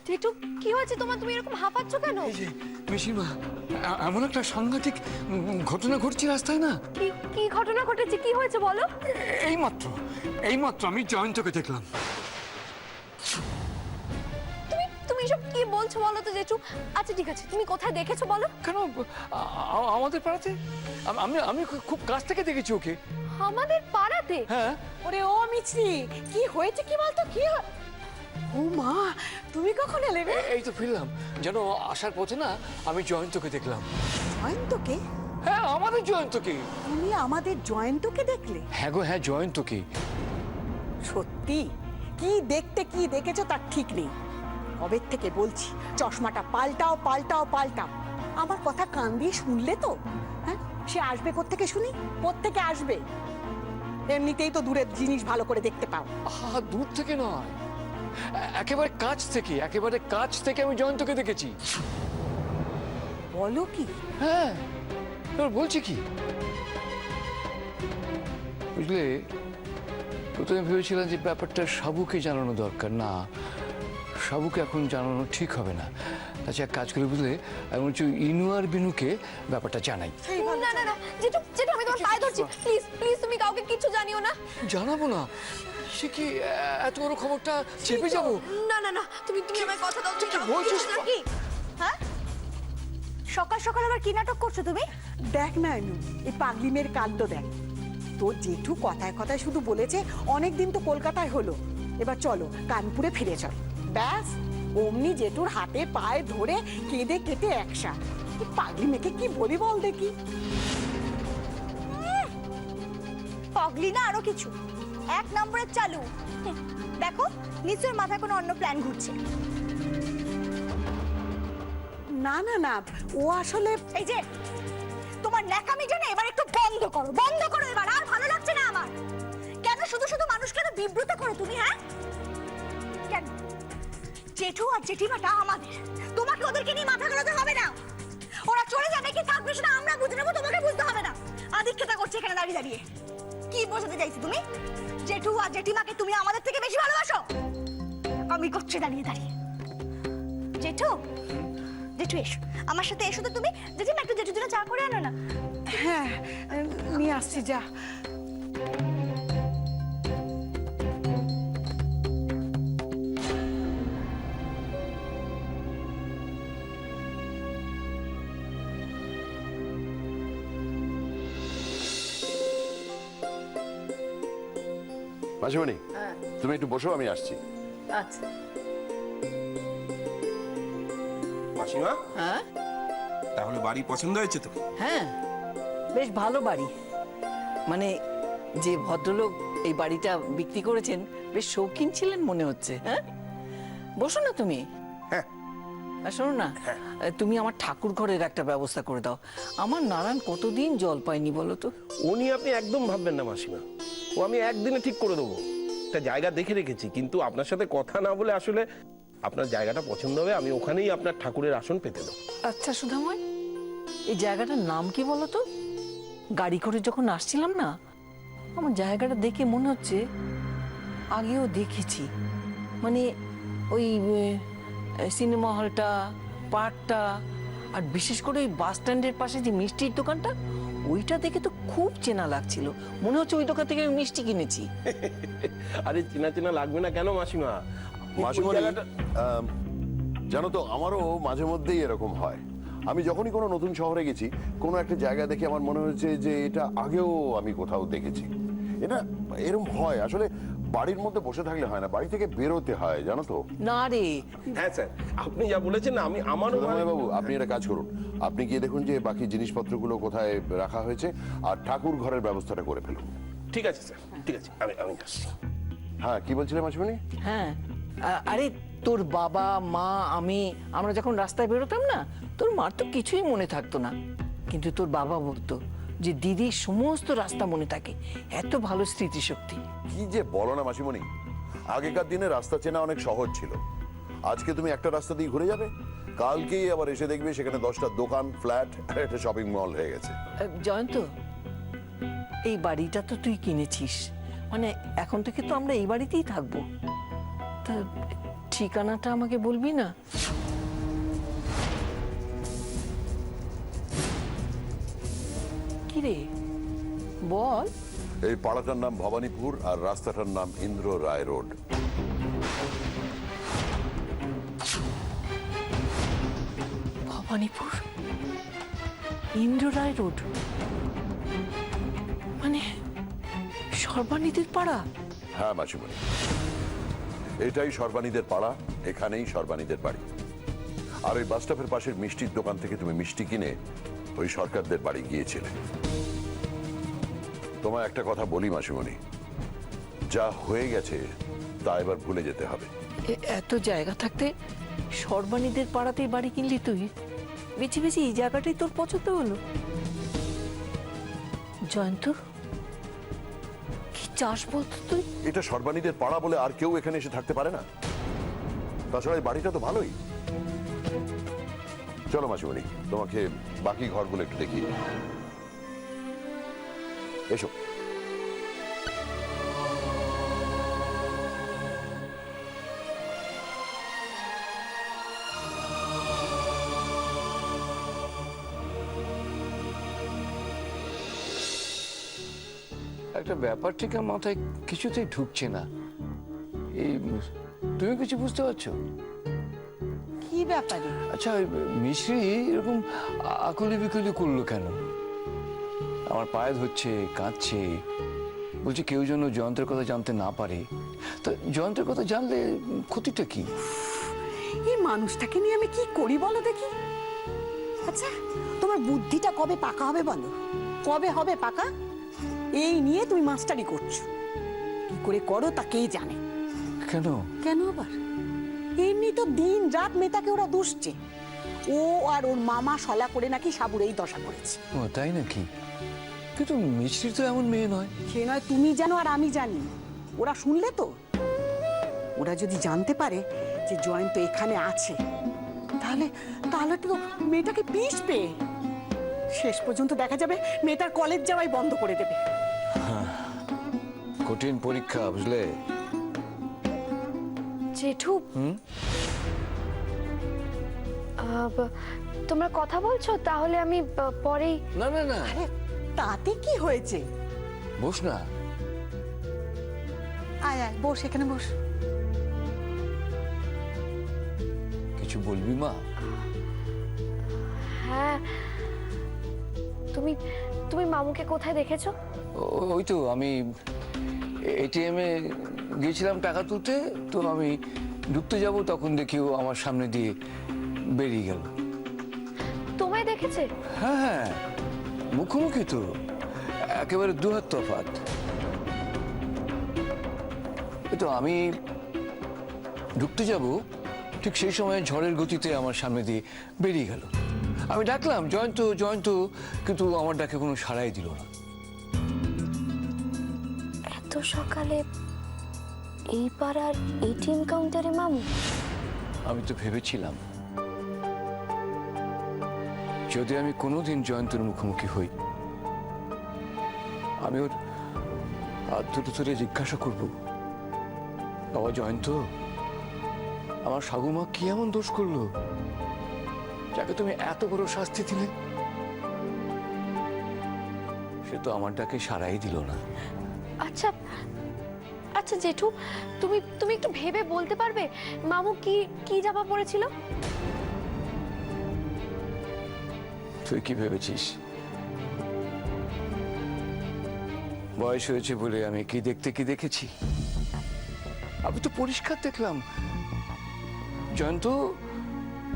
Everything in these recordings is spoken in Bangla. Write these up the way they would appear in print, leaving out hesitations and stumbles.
জেঠু, কি হয়েছে তোমার? তুমি এরকম হাঁপাচ্ছ কেন? এই যে পিসিমা, এমন একটা সাংঘাতিক ঘটনা ঘটছে রাস্তায় না। কি ঘটনা ঘটেছে? কি হয়েছে বলো? এইমাত্র আমি জয়ন্তকে দেখলাম। তুমি এসব কি বলছো বলো তো জেঠু? আচ্ছা ঠিক আছে, তুমি কোথায় দেখেছো বলো? কেন, আমাদের পাড়াতে। আমি খুব কাছ থেকে দেখেছি ওকে। আমাদের পাড়াতে? হ্যাঁ। ওরে ও মিছরি, কি হয়েছে কি বলতো? কি ও মা, তুমি কখন এলে রে? এই তো ফিরলাম, যেন আসার পথে না আমি জয়ন্তকে দেখলাম। জয়ন্তকে? হ্যাঁ, আমাদের জয়ন্তকে। তুমি আমাদের জয়ন্তকে দেখলে? হ্যাঁ গো হ্যাঁ, জয়ন্তকে। সত্যি? কি দেখতে কি দেখেছো তার ঠিক নেই। কবে থেকে বলছি চশমাটা পাল্টাও পাল্টাও পাল্টাও। আমার কথা কান দিয়ে শুনলে তো? হ্যাঁ, সে আসবে কোত্থেকে শুনি? কোত্থেকে আসবে? এমনিতেই তো দূরের জিনিস ভালো করে দেখতে পাও। দূর থেকে নয়, একেবারে কাছ থেকে আমি জয়ন্তকে দেখেছি। বলো কি? হ্যাঁ, এবার বলছি কি বুঝলে, প্রথমে ভেবেছিলাম যে ব্যাপারটা সাবুকে জানানো দরকার। না, সাবুকে এখন জানানো ঠিক হবে না। আচ্ছা, এক কাজ করে বুঝলে, আমি বলছি ইনু আর বিনুকে ব্যাপারটা জানাই। না না না জেঠু, জেঠু আমি তোমার পায়ে ধরছি, প্লিজ প্লিজ তুমি কাউকে কিছু জানিও না। জানাবো না? সে কি এত বড় খবরটা চেপে যাবো? না না না, তুমি আমায় কথা দাও। কি বলছিস? কি হ্যাঁ, সকাল সকাল আবার কি নাটক করছো তুমি? দেখ না এনু, এই পাগলি মেয়ের কাণ্ড দেখ। তোর জেঠু কথায় কথায় শুধু বলেছে অনেকদিন তো কলকাতায় হলো, এবার চলো কানপুরে ফিরে চল। ব্যাস, অমনি জেঠুর হাতে পায়ে ধরে কেঁদে কেটে একসা। এই পাগলি মেয়েকে কি বলি বল দেখি। পাগলি না আরো কিছু, এক নম্বরের চালু। দেখো নিশ্চয়ই মাথায় কোনো অন্য প্ল্যান ঘুরছে। না না না, ও আসলে এই যে তোমার ন্যাকামি জানে, এবার একটু বন্ধ করো এবার। আর ভালো লাগছে না আমার। কেন শুধু শুধু মানুষকে এত বিব্রত করো তুমি? হ্যাঁ কেন? জেঠু আর জেঠিমাটা আমাদের, তোমাকে ওদেরকে নিয়ে মাথা গলাতে হবে না। ওরা চলে যাবে কি থাকবে সেটা আমরা বুঝে নেবো, তোমাকে বুঝতে হবে না। আদিক্ষেতা করছে এখানে দাঁড়িয়ে দাঁড়িয়ে। কি বোঝাতে চাইছো তুমি? জেঠু আর জেঠিমাকে তুমি আমাদের থেকে বেশি ভালোবাসো? আমি করছি দাঁড়িয়ে দাঁড়িয়ে। জেঠু, জেঠু এসো আমার সাথে, এসো তো তুমি। জেঠিমা একটু জেঠুর জন্য চা করে আনো না। হ্যাঁ, নিয়ে আসছি, যা। মাসিমণি, তুমি একটু বসো, আমি আসছি। আচ্ছা। মাসিমা, হ্যাঁ তাহলে বাড়ি পছন্দ হয়েছে তো? হ্যাঁ, বেশ ভালো বাড়ি। মানে যে ভদ্রলোক এই বাড়িটা বিক্রি করেছেন বেশ শৌখিন ছিলেন মনে হচ্ছে। হ্যাঁ, বসো না তুমি। হ্যাঁ। আর শোনো না, তুমি আমার ঠাকুর ঘরের একটা ব্যবস্থা করে দাও। আমার নারায়ণ কতদিন জল পায়নি বলো তো। ও নিয়ে আপনি একদম ভাববেন না মাসিমা, ও আমি একদিনে ঠিক করে দেবো। একটা জায়গা দেখে রেখেছি, কিন্তু আপনার সাথে কথা না বলে আসলে আপনার জায়গাটা পছন্দ হবে, আমি ওখানেই আপনার ঠাকুরের আসন পেতে দেবো। আচ্ছা সুধাময়, এই জায়গাটার নাম কি বলো তো? গাড়ি করে যখন আসছিলাম না, আমার জায়গাটা দেখে মনে হচ্ছে আগেও দেখেছি। মানে ওই সিনেমা হলটা, পার্কটা, আর বিশেষ করে ওই বাস স্ট্যান্ডের পাশে যে মিষ্টির দোকানটা, ওইটা দেখে তো খুব চেনা লাগছিল। মনে হচ্ছে ওই দোকান থেকে আমি মিষ্টি কিনেছি। আরে চেনা চেনা লাগবে না কেন মাসিমা? মাসিমণি, জানো তো আমারও মাঝে মধ্যেই এরকম হয়। আমি যখনই কোনো নতুন শহরে গেছি, কোনো একটা জায়গা দেখে আমার মনে হয়েছে যে এটা আগেও আমি কোথাও দেখেছি। এটা এরকম হয় আসলে। বাড়ির মধ্যে বসে থাকলে হয় না, বাড়ি থেকে বেরোতে হয়, জানো তো। না রে। হ্যাঁ স্যার, আপনি যা বলেছেন না, আমি আমারও বাবু, আপনি একটা কাজ করুন, আপনি গিয়ে দেখুন যে বাকি জিনিসপত্রগুলো কোথায় রাখা হয়েছে, আর ঠাকুর ঘরের ব্যবস্থাটা করে ফেলুন। ঠিক আছে স্যার, ঠিক আছে, আমি আসছি। হ্যাঁ, কি বলছিলেন মাসিমণি? হ্যাঁ, আরে তোর বাবা মা আমরা যখন রাস্তায় বেরোতাম না, তোর মার তো কিছুই মনে থাকতো না, কিন্তু তোর বাবা বলতো যে দিদির সমস্ত রাস্তা মনে থাকে। এত ভালো স্মৃতিশক্তি। কি যে বলো না মাসিমণি, আগেকার দিনে রাস্তা চেনা অনেক সহজ ছিল। আজকে তুমি একটা রাস্তা দিয়ে ঘুরে যাবে, কালকেই আবার এসে দেখবে সেখানে 10টা দোকান, ফ্ল্যাট আর একটা শপিং মল হয়ে গেছে। জয়ন্ত, এই বাড়িটা তো তুই কিনেছিস, মানে এখন থেকে তো আমরা এই বাড়িতেই থাকবো। তা ঠিকানাটা আমাকে বলবি না? কি রে বল। এই পাড়াটার নাম ভবানীপুর আর রাস্তাটার নাম ইন্দ্র রায় রোড। ভবানীপুর, ইন্দ্র রায় রোড, মানে সর্বানীদের পাড়া। হ্যাঁ মাসিমণি, এটাই সর্বানীদের পাড়া, এখানেই সর্বানীদের বাড়ি। আর ওই বাস স্টপের পাশের মিষ্টির দোকান থেকে তুমি মিষ্টি কিনে ওই সরকারদের বাড়ি গিয়েছিলে। তোমায় একটা কথা বলি মাসিমণি, যা হয়ে গেছে তা এবার ভুলে যেতে হবে। এত জায়গা থাকতে সর্বানীদের পাড়াতেই বাড়ি কিনলি তুই? বেছে বেছে এই জায়গাটাই তোর পছন্দ হলো? জয়ন্ত, কি চাস বলতো তুই? এটা সর্বানীদের পাড়া বলে আর কেউ এখানে এসে থাকতে পারে না। তাছাড়া এই বাড়িটা তো ভালোই। চলো মাসিমণি, তোমাকে বাকি ঘরগুলো একটু দেখিয়ে দিই। এসো। একটা ব্যাপার ঠিক আমার মাথায় কিছুতেই ঢুকছে না। এই তুমি কিছু বুঝতে পারছো? কি ব্যাপারে? আচ্ছা, ওই মিশ্রি এরকম আকুলি বিকুলি করলো কেন? আমার পায়ে ধরছে, কাঁদছে, বলছে কেউ যেন জয়ন্তের কথা জানতে না পারে। তো জয়ন্তের কথা জানলে ক্ষতিটা কি? এই মানুষটাকে নিয়ে আমি কি করি বলো দেখি। আচ্ছা, তোমার বুদ্ধিটা কবে পাকা হবে বলো? কবে হবে পাকা? এই নিয়ে তুমি মাস্টারি করছো। কি করে করো তা কে জানে। কেন? কেন আবার? এমনি তো দিন রাত মেয়েটাকে ওরা দুষছে। ও আর ওর মামা শলা করে নাকি সাবুর এই দশা করেছে। ও তাই নাকি? কিন্তু মিশ্রি তো এমন মেয়ে নয়। সে নয় তুমি জানো আর আমি জানি। ওরা শুনলে তো, ওরা যদি জানতে পারে যে জয়ন্ত এখানে আছে, তাহলে তাহলে তো মেয়েটাকে পিষবে। শেষ পর্যন্ত দেখা যাবে মেয়েটার কলেজ যাওয়াই বন্ধ করে দেবে। কঠিন পরীক্ষা, বুঝলে? জেঠু, তোমরা কথা বলছো, তাহলে আমি পরেই। না না না, আরে তাতে কি হয়েছে? বস না। আয় আয় বস, এখানে বস। কিছু বলবি মা? হ্যাঁ, তুমি তুমি মামুকে কোথায় দেখেছো? ওই তো আমি এটিএম এ গিয়েছিলাম টাকা তুলতে, তো আমি ঢুকতে যাব তখন দেখি ও আমার সামনে দিয়ে বেরিয়ে গেল। তোমায় দেখেছে? হ্যাঁ হ্যাঁ, মুখোমুখি তো, একেবারে দুহাত তফাৎ। এই তো আমি ঢুকতে যাব, ঠিক সেই সময় ঝড়ের গতিতে আমার সামনে দিয়ে বেরিয়ে গেল। আমি ডাকলাম জয়ন্ত জয়ন্ত, কিন্তু আমার ডাকে কোনো সাড়াই দিল না। এত সকালে এই পাড়ার এটিএম কাউন্টারে মামু? আমি তো ভেবেছিলাম যদি আমি কোনোদিন জয়ন্তের মুখোমুখি হই, আমি ওর হাত দুটো ধরে জিজ্ঞাসা করব, বাবা জয়ন্ত, আমার সাগুমা কি এমন দোষ করলো যাকে তুমি এত বড় শাস্তি দিলে? সে তো আমার ডাকে সাড়াই দিল না। আচ্ছা আচ্ছা জেঠু, তুমি তুমি একটু ভেবে বলতে পারবে মামু কি কি জামা পরেছিল? তুই কি ভেবেছিস বয়স হয়েছে বলে আমি কি দেখতে কি দেখেছি? আমি তো পরিষ্কার দেখলাম জয়ন্ত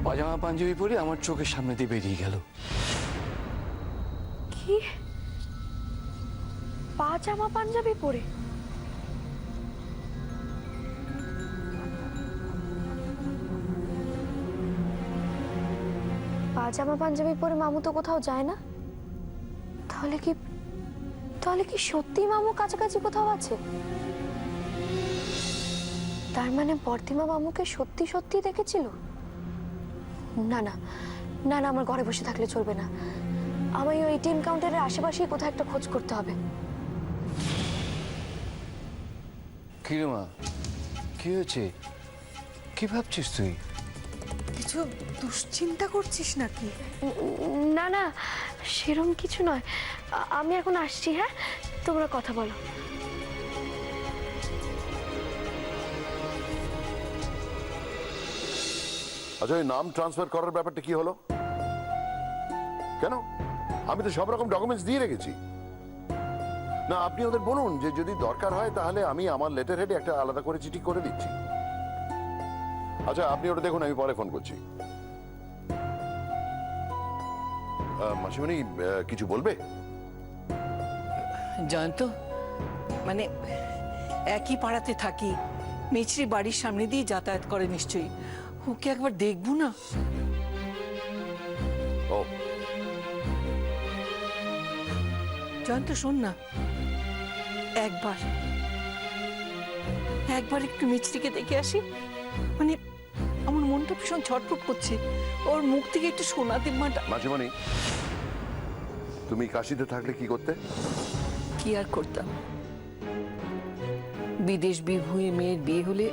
পাজামা পাঞ্জাবি পরে আমার চোখের সামনে দিয়ে বেরিয়ে গেল। কি পাজামা পাঞ্জাবি পরে? পাজামা পাঞ্জাবি পরে মামু তো কোথাও যায় না। তাহলে কি সত্যি মামু কাছাকাছি কোথাও আছে? তার মানে বর্তিমা মামুকে সত্যি সত্যি দেখেছিল? না না না না, আমার ঘরে বসে থাকলে চলবে না। আমায় ওই এটিএম কাউন্টারের আশেপাশেই কোথাও একটা খোঁজ করতে হবে। কি রে মা, কি হয়েছে? কি ভাবছিস তুই? কিছু দুশ্চিন্তা করছিস নাকি? না না, সেরম কিছু নয়। আমি এখন আসছি, হ্যাঁ? তোমরা কথা বলো। আচ্ছা, ওই নাম ট্রান্সফার করার ব্যাপারটা কি হলো? কেন? আমি তো সব রকম ডকুমেন্টস দিয়ে রেখেছি। না, আপনি ওদের বলুন যে যদি দরকার হয় তাহলে আমি আমার লেটার হেডে একটা আলাদা করে চিঠি করে দিচ্ছি। আচ্ছা, আপনি ওটা দেখুন, আমি পরে ফোন করছি। মাসিমণি, কিছু বলবে? জয়ন্ত, মানে একই পাড়াতে থাকি, মিছরি বাড়ির সামনে দিয়ে যাতায়াত করে নিশ্চয়ই। ওকে একবার দেখবো না? ও, জয়ন্ত শোন না, একবার একটু মিছরিকে দেখে আসি। মানে আমার মনটা ভীষণ ছটফট করছে। ওর মুখ থেকে একটু সোনা দিম্মাটা। মাসিমণি, তুমি কাশিতে থাকলে কি করতে? কি আর করতাম, বিদেশ বিভূঁয়ে মেয়ের বিয়ে হলে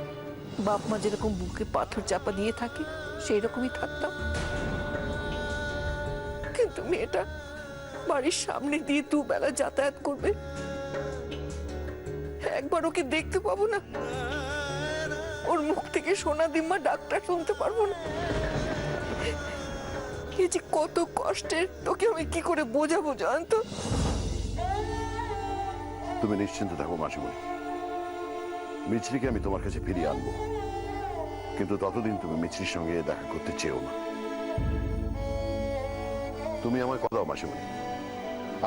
বাপ মা যেরকম বুকে পাথর চাপা দিয়ে থাকে সেই রকমই থাকতাম। কিন্তু মেয়েটা বাড়ির সামনে দিয়ে দুবেলা যাতায়াত করবে, একবার ওকে দেখতে পাবো না, ওর মুখ থেকে সোনা দিম্মা ডাকটা শুনতে পারবো না। এই যে কত কষ্টের, তোকে আমি কি করে বোঝাবো জয়ন্ত? তুমি নিশ্চিন্ত থাকো মাসিমণি, মিছরিকে আমি তোমার কাছে ফিরিয়ে আনবো। কিন্তু ততদিন তুমি মিছরির সঙ্গে দেখা করতে চেও না। তুমি আমার কথা দাও মাসিমণি,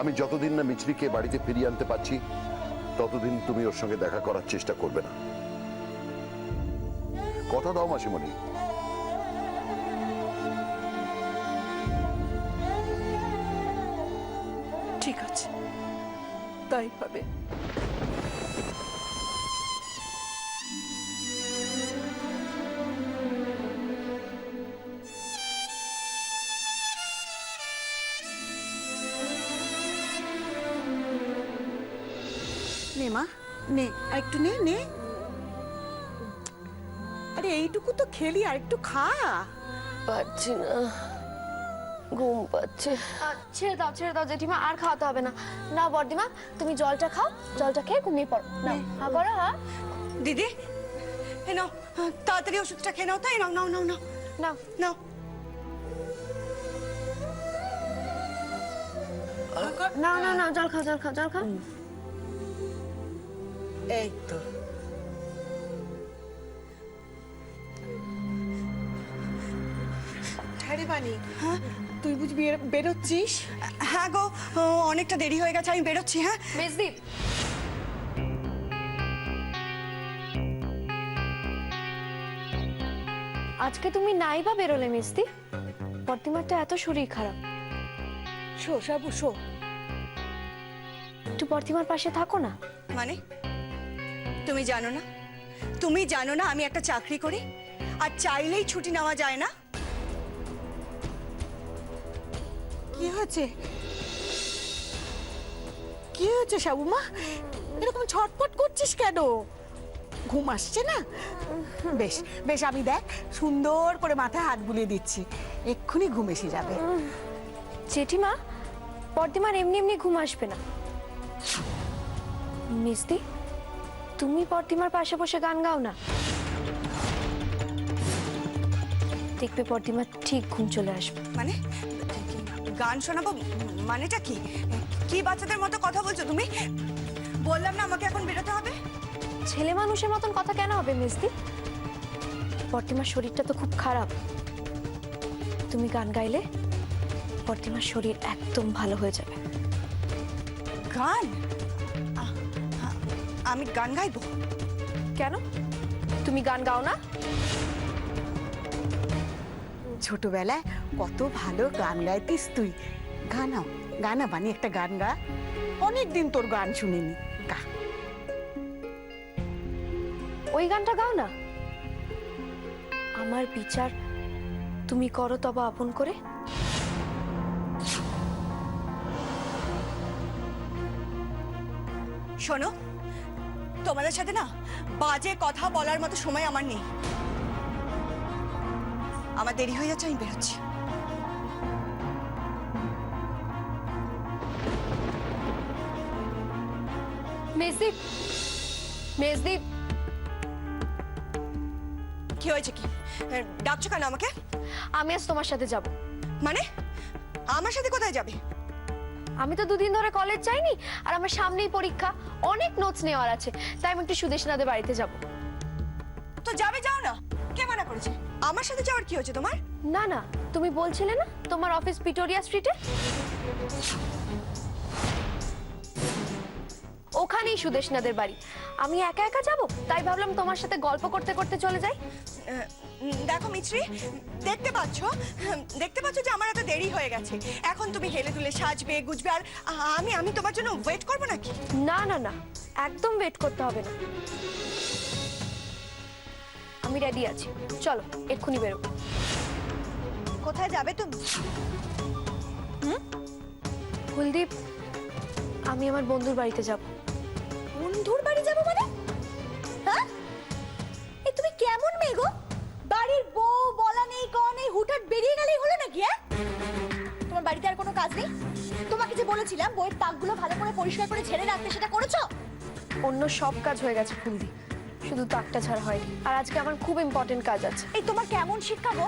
আমি যতদিন না মিছরিকে বাড়িতে ফিরিয়ে আনতে পারছি ততদিন তুমি ওর সঙ্গে দেখা করার চেষ্টা করবে না। কথা দাও মাসিমণি। ঠিক আছে, তাই হবে। নে মা, নে, আর একটু নে নে। আরে এইটুকু তো খেলি, আর একটু খা। পাচ্ছি না, ঘুম পাচ্ছে। ছেড়ে দাও জেঠিমা, আর খাওয়াতে হবে না। না বর্দিমা, তুমি জলটা খাও, জলটা খেয়ে ঘুমিয়ে পড়ো। না, হ্যাঁ করো, হ্যাঁ দিদি, এ নাও, তাড়াতাড়ি ওষুধটা খেয়ে নাও। তাই নাও নাও নাও নাও নাও। নাও। না না না, জল খাও, জল খাও, জল খাও। এই তো। হ্যাঁ রে বানি, হ্যাঁ তুই বুঝি বেরোচ্ছিস? হ্যাঁ গো, অনেকটা দেরি হয়ে গেছে, আমি বেরোচ্ছি। হ্যাঁ মেজদি, আজকে তুমি নাই বা বেরোলে মিস্তি? বর্দিমারটা এত শরীর খারাপ। শো সাবু শো। একটু বর্দিমার পাশে থাকো না। মানে তুমি জানো না, তুমি জানো না আমি একটা চাকরি করি, আর চাইলেই ছুটি নেওয়া যায় না। কি হয়েছে? কি হয়েছে সাবুমা? এরকম ছটফট করছিস কেন? ঘুম আসছে না? বেশ বেশ, আমি দেখ সুন্দর করে মাথায় হাত বুলিয়ে দিচ্ছি, এক্ষুনি ঘুম এসে যাবে। জেঠিমা, বর্দিমার এমনি এমনি ঘুম আসবে না। মিস্তি, তুমি বর্দিমার পাশে বসে গান গাও না, দেখবে বর্দিমার ঠিক ঘুম চলে আসবে। মানে গান শোনাবো? মানেটা কি? কি বাচ্চাদের মতো কথা বলছো তুমি? বললাম না আমাকে এখন বেরোতে হবে। ছেলে মানুষের মতন কথা কেন হবে মিস্তি? বর্দিমার শরীরটা তো খুব খারাপ, তুমি গান গাইলে বর্দিমার শরীর একদম ভালো হয়ে যাবে। গান? আমি গান গাইবো? কেন, তুমি গান গাও না? ছোটবেলায় কত ভালো গান গাইতিস তুই। গানা গানা বানি, একটা গান গা। অনেকদিন তোর গান শুনিনি, গা। ওই গানটা গাও না। আমার বিচার তুমি করো তবে আপন করে। শোনো, তোমাদের সাথে না বাজে কথা বলার মতো সময় আমার নেই। আমার দেরি হয়ে যাচ্ছে, আমি বেরোচ্ছি। মেজদি, মেজদি, কি হয়েছে কি? ডাকছো কেন আমাকে? আমি আজ তোমার সাথে যাব। মানে আমার সাথে কোথায় যাবে? আমি তো দুদিন ধরে কলেজ যাইনি, আর আমার সামনেই পরীক্ষা, অনেক নোটস নেওয়ার আছে, তাই আমি একটু সুদেশনাদের বাড়িতে যাব। তো যাবে, যাও না। কে মানা করেছে? আমার সাথে যাওয়ার কি হয়েছে তোমার? না না, তুমি বলছিলে না তোমার অফিস ভিক্টোরিয়া স্ট্রিটে, ওখানেই সুদেশনাদের বাড়ি। আমি একা একা যাব, তাই ভাবলাম তোমার সাথে গল্প করতে করতে চলে যাই। দেখো মিছরি, দেখতে পাচ্ছ যে আমার এত দেরি হয়ে গেছে। এখন তুমি হেলে দুলে সাজবে গুজবে, আর আমি তোমার জন্য ওয়েট করবো নাকি? না না না, একদম ওয়েট করতে হবে না, আমি রেডি আছি, চলো এক্ষুনি বেরো। কোথায় যাবে তুমি? কুলদীপ, আমি আমার বন্ধুর বাড়িতে যাব। বন্ধুর বাড়ি যাবো মানে? হ্যাঁ, এই তুমি কেমন মেয়ে গো? বাড়ির বউ বলা নেই কওয়া নেই, হুটহাট বেরিয়ে গেলেই হলো নাকি? হ্যাঁ, তোমার বাড়িতে আর কোনো কাজ নেই? তোমাকে যে বলেছিলাম বইয়ের তাকগুলো ভালো করে পরিষ্কার করে ঝেড়ে রাখতে, সেটা করেছো? অন্য সব কাজ হয়ে গেছে কুলদীপ, শুধু তাকটা ছাড়া হয়নি, আর আজকে আমার খুব ইম্পর্টেন্ট কাজ আছে। এই তোমার কেমন শিক্ষা গো?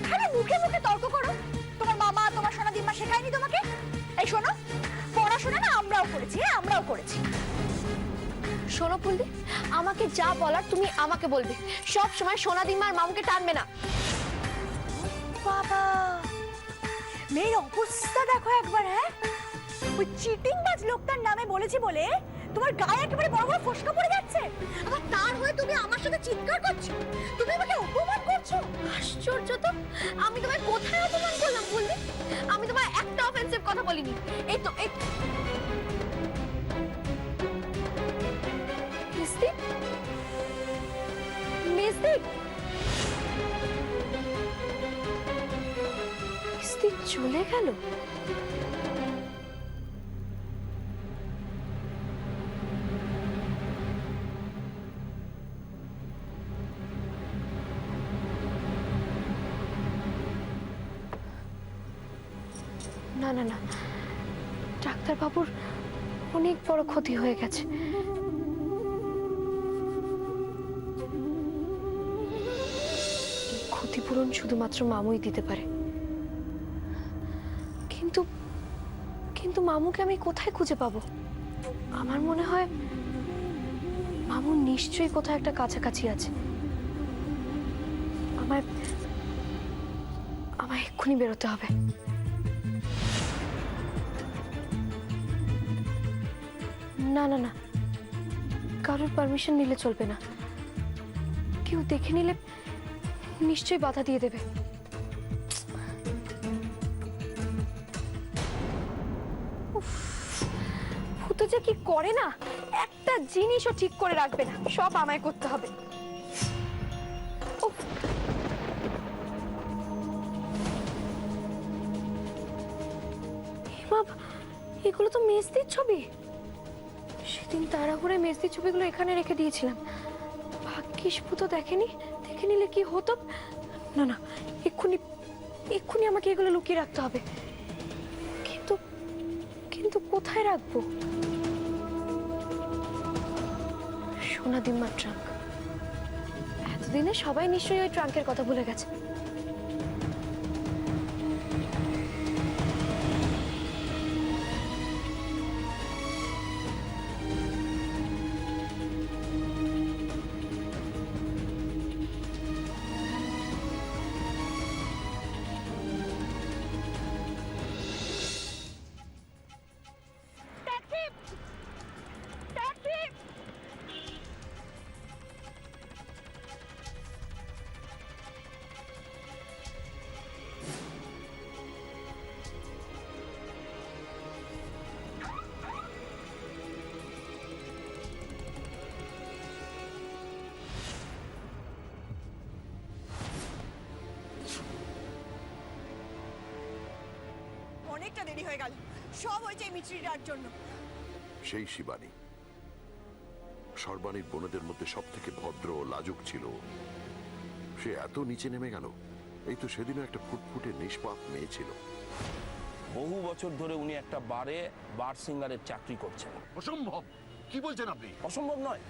খালি মুখে মুখে তর্ক করো। তোমার মামা, তোমার সোনা দিম্মা শেখায়নি তোমাকে? এই শোনো, পড়াশোনা না আমরাও করেছি, হ্যাঁ আমরাও করেছি। শোনো কুলদীপ, আমাকে যা বলার তুমি আমাকে বলবে, সব সময় সোনা দিম্মা আর মামুকে টানবে না। বাবা, মেয়ের অবস্থা দেখো একবার। হ্যাঁ, ওই চিটিংবাজ লোকটার নামে বলেছি বলে তোমার গায়ে একেবারে বড় বড় ফোসকা পড়ে যাচ্ছে, আবার তার হয়ে তুমি আমার সাথে চিৎকার করছো, তুমি আমাকে অপমান করছো। আশ্চর্য তো, আমি তোমায় কোথায় অপমান করলাম কুলদীপ? আমি তোমায় একটা অফেন্সিভ কথা বলিনি। এই তো এই মিস্তি, মিস্তি, মিস্তি চলে গেল। না না না, ডাক্তারবাবুর অনেক বড় ক্ষতি হয়ে গেছে। এই ক্ষতিপূরণ শুধুমাত্র মামুই দিতে পারে। কিন্তু কিন্তু মামুকে আমি কোথায় খুঁজে পাবো? আমার মনে হয় মামু নিশ্চয়ই কোথাও একটা কাছাকাছি আছে। আমায় আমায় এক্ষুনি বেরোতে হবে। না না না, কারোর পারমিশন নিলে চলবে না, কেউ দেখে নিলে নিশ্চয়ই বাধা দিয়ে দেবে। উফ, ভূত যে কি করে না, একটা জিনিসও ঠিক করে রাখবে না, সব আমায় করতে হবে। উফ, মা, এগুলো তো মেজদির ছবি। সেদিন তাড়াহুড়োয় মেজদির ছবিগুলো এখানে রেখে দিয়েছিলাম, ভাগ্যিস ভূত দেখেনি, দেখে নিলে কি হতো। না না, এক্ষুনি এক্ষুনি আমাকে এগুলো লুকিয়ে রাখতে হবে। কিন্তু কিন্তু কোথায় রাখবো? সোনা দিম্মার ট্রাঙ্ক। এতদিনে সবাই নিশ্চয়ই ওই ট্রাঙ্কের কথা ভুলে গেছে। অনেকটা দেরি হয়ে গেল, সব হয়েছে এই মিছরিটার জন্য। সেই শিবানী, সর্বাণীর বোনেদের মধ্যে সব থেকে ভদ্র ও লাজুক ছিল, সে এত নিচে নেমে গেল। এই তো সেদিনও একটা ফুটফুটে নিষ্পাপ মেয়ে ছিল। বহু বছর ধরে উনি একটা বারে বার সিঙ্গারের চাকরি করছেন। অসম্ভব! কি বলছেন আপনি? অসম্ভব নয়,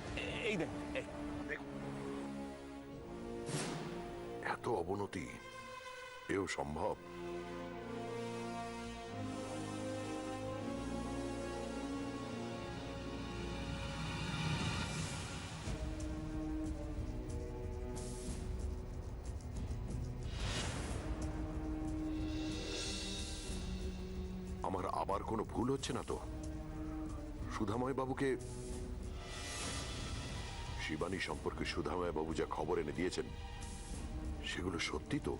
এই দেখুন, এই এত অবনতি, এও সম্ভব? আমার আবার কোনো ভুল হচ্ছে না তো? সুধাময় বাবুকে, শিবানী সম্পর্কে সুধাময় বাবু যা খবর এনে দিয়েছেন সেগুলো সত্যি তো?